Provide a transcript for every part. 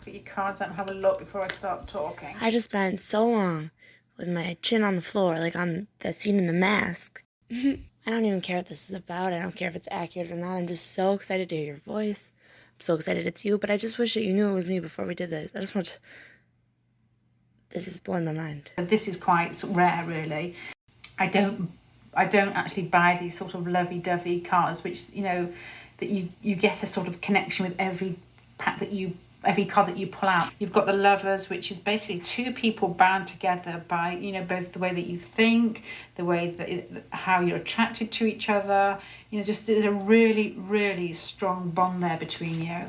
Get your cards out and have a look before I start talking. I just spent so long with my chin on the floor, like on the scene in The Mask. I don't even care what this is about. I don't care if it's accurate or not. I'm just so excited to hear your voice. I'm so excited it's you, but I just wish that you knew it was me before we did this. I just want to... This is blowing my mind. This is quite rare, really. I don't actually buy these sort of lovey-dovey cards, which, you know, that you get a sort of connection with every pack that every card that you pull out. You've got the Lovers, which is basically two people bound together by, you know, both the way that you think, the way that how you're attracted to each other. You know, just there's a really, really strong bond there between you.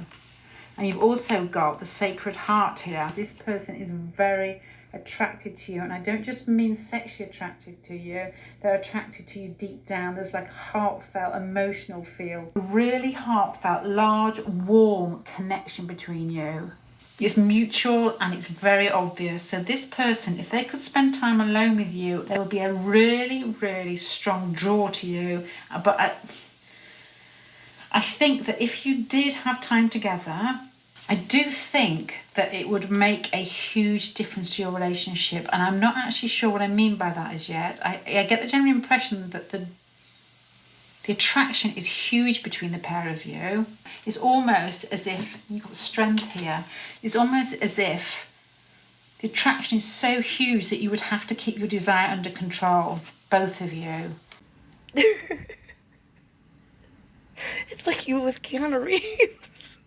And you've also got the Sacred Heart here. This person is very attracted to you, and I don't just mean sexually attracted to you, they're attracted to you deep down. There's like heartfelt emotional feel, a really heartfelt, large, warm connection between you. It's mutual and it's very obvious. So this person, if they could spend time alone with you, there would be a really, really strong draw to you. But I think that if you did have time together, I do think that it would make a huge difference to your relationship, and I'm not actually sure what I mean by that as yet. I get the general impression that the attraction is huge between the pair of you. It's almost as if you've got strength here. It's almost as if the attraction is so huge that you would have to keep your desire under control, both of you. It's like you with Keanu Reeves.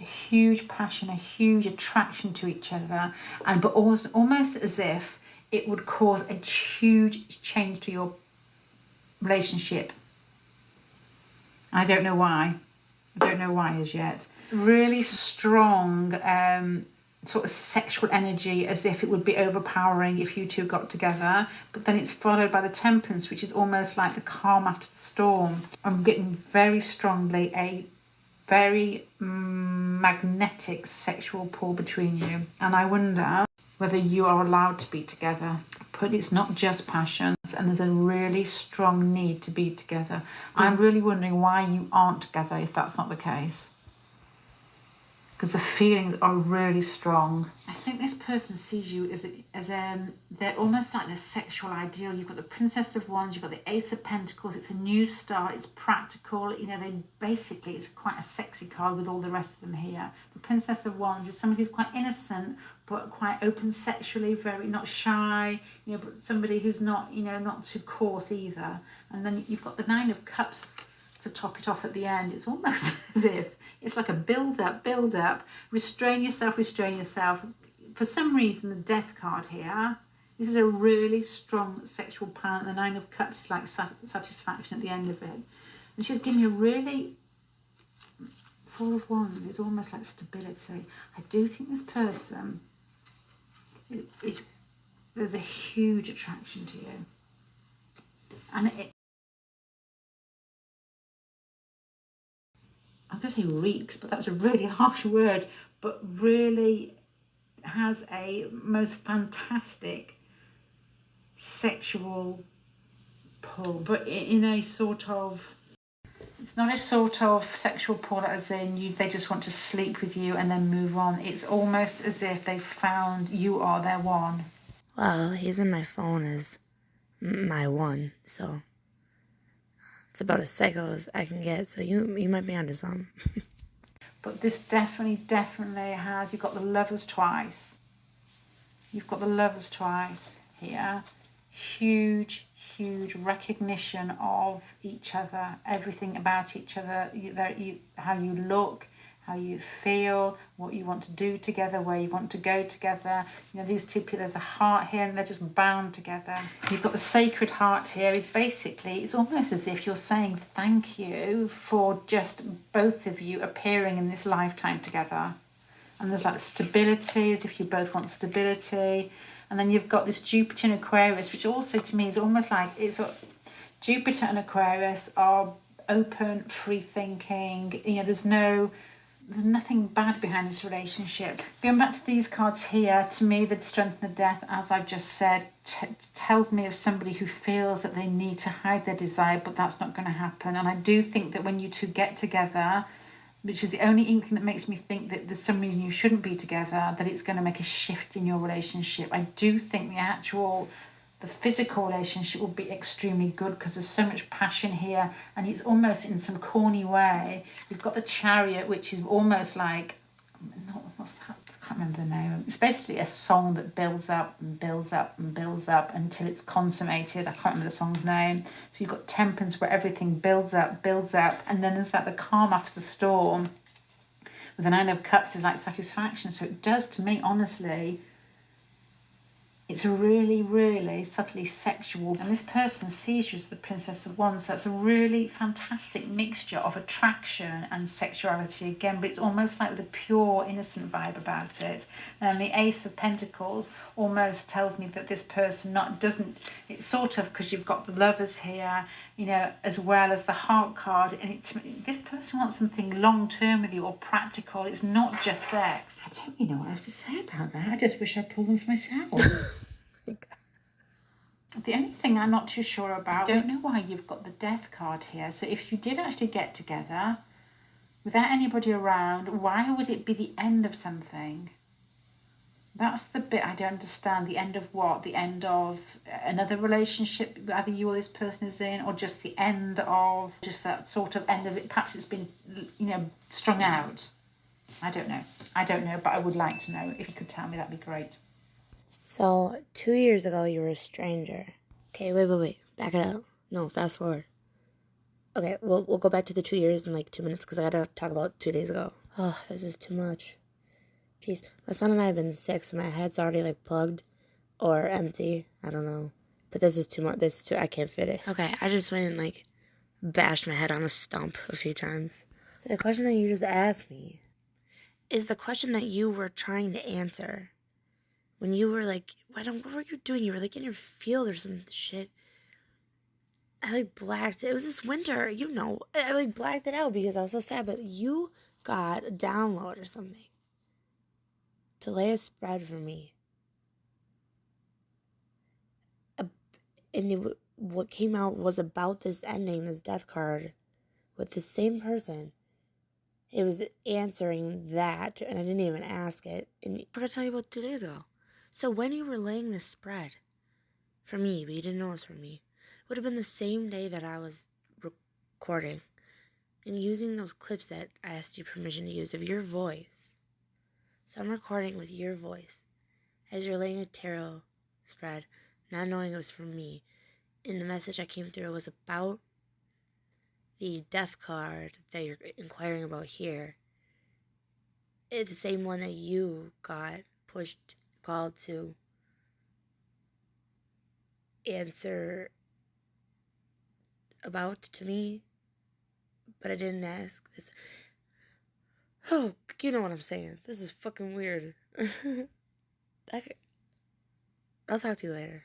A huge passion, a huge attraction to each other, but also almost as if it would cause a huge change to your relationship. I don't know why. I don't know why as yet. Really strong sort of sexual energy, as if it would be overpowering if you two got together, but then it's followed by the Temperance, which is almost like the calm after the storm. I'm getting very strongly a very magnetic sexual pull between you, and I wonder whether you are allowed to be together. But it's not just passion, and there's a really strong need to be together. I'm really wondering why you aren't together if that's not the case, because the feelings are really strong. I think this person sees you as they're almost like the sexual ideal. You've got the Princess of Wands, you've got the Ace of Pentacles. It's a new start, it's practical. You know, it's quite a sexy card with all the rest of them here. The Princess of Wands is somebody who's quite innocent, but quite open sexually, very not shy, you know, but somebody who's not, you know, not too coarse either. And then you've got the Nine of Cups to top it off at the end. It's almost as if it's like a build up, restrain yourself. For some reason, the Death card here, this is a really strong sexual power. The Nine of Cups is like satisfaction at the end of it. And she's giving you really, Four of Wands, it's almost like stability. I do think this person, there's a huge attraction to you. And I'm going to say reeks, but that's a really harsh word, but really has a most fantastic sexual pull, but in a sort of, it's not a sort of sexual pull as in they just want to sleep with you and then move on. It's almost as if they found you are their one. Well, he's in my phone as my one, so it's about as psycho as I can get, so you might be onto something. But this definitely has, you've got the Lovers twice. You've got the Lovers twice here. Huge recognition of each other, everything about each other, how you look, how you feel, what you want to do together, where you want to go together. You know, these two people, there's a heart here and they're just bound together. You've got the Sacred Heart here. It's almost as if you're saying thank you for just both of you appearing in this lifetime together. And there's like stability, as if you both want stability. And then you've got this Jupiter and Aquarius, which also to me is almost like Jupiter and Aquarius are open, free thinking. You know, there's nothing bad behind this relationship. Going back to these cards here, to me, the Strength and the Death, as I've just said, tells me of somebody who feels that they need to hide their desire, but that's not going to happen. And I do think that when you two get together, which is the only inkling that makes me think that there's some reason you shouldn't be together, that it's going to make a shift in your relationship. I do think the physical relationship will be extremely good because there's so much passion here, and it's almost in some corny way. You've got the Chariot, which is almost like, what's that? I can't remember the name. It's basically a song that builds up and builds up and builds up until it's consummated. I can't remember the song's name. So you've got Temperance, where everything builds up, and then there's like the calm after the storm. With the Nine of Cups is like satisfaction. So it does, to me, honestly, it's really, really subtly sexual. And this person sees you as the Princess of Wands. So that's a really fantastic mixture of attraction and sexuality again. But it's almost like with a pure, innocent vibe about it. And the Ace of Pentacles almost tells me that this person it's sort of, because you've got the Lovers here, you know, as well as the Heart card. And this person wants something long-term with you, or practical. It's not just sex. I don't really know what else to say about that. I just wish I'd pulled them for myself. The only thing I'm not too sure about, I don't know why you've got the Death card here. So if you did actually get together without anybody around, why would it be the end of something? That's the bit I don't understand. The end of what? The end of another relationship either you or this person is in, or just the end of just that sort of end of it? Perhaps it's been, you know, strung out. I don't know, but I would like to know. If you could tell me, that'd be great. So, 2 years ago, you were a stranger. Okay, wait. Back it up. No, fast forward. Okay, we'll go back to the 2 years in like 2 minutes because I gotta talk about 2 days ago. Oh, this is too much. Jeez, my son and I have been sick, so my head's already like plugged or empty. I don't know. But this is too much. I can't fit it. Okay, I just went and like bashed my head on a stump a few times. So the question that you just asked me is the question that you were trying to answer. When you were like, what were you doing? You were like in your field or some shit. I like blacked it. It was this winter, you know. I like blacked it out because I was so sad. But you got a download or something to lay a spread for me. And what came out was about this ending, this death card, with the same person. It was answering that, and I didn't even ask it. And I forgot to tell you about 2 days ago. So when you were laying this spread for me, but you didn't know it was for me, it would have been the same day that I was recording and using those clips that I asked you permission to use of your voice. So I'm recording with your voice as you're laying a tarot spread, not knowing it was for me. And the message that came through was about the death card that you're inquiring about here. It's the same one that you got called to answer about to me, but I didn't ask this. Oh, you know what I'm saying. This is fucking weird. I'll talk to you later.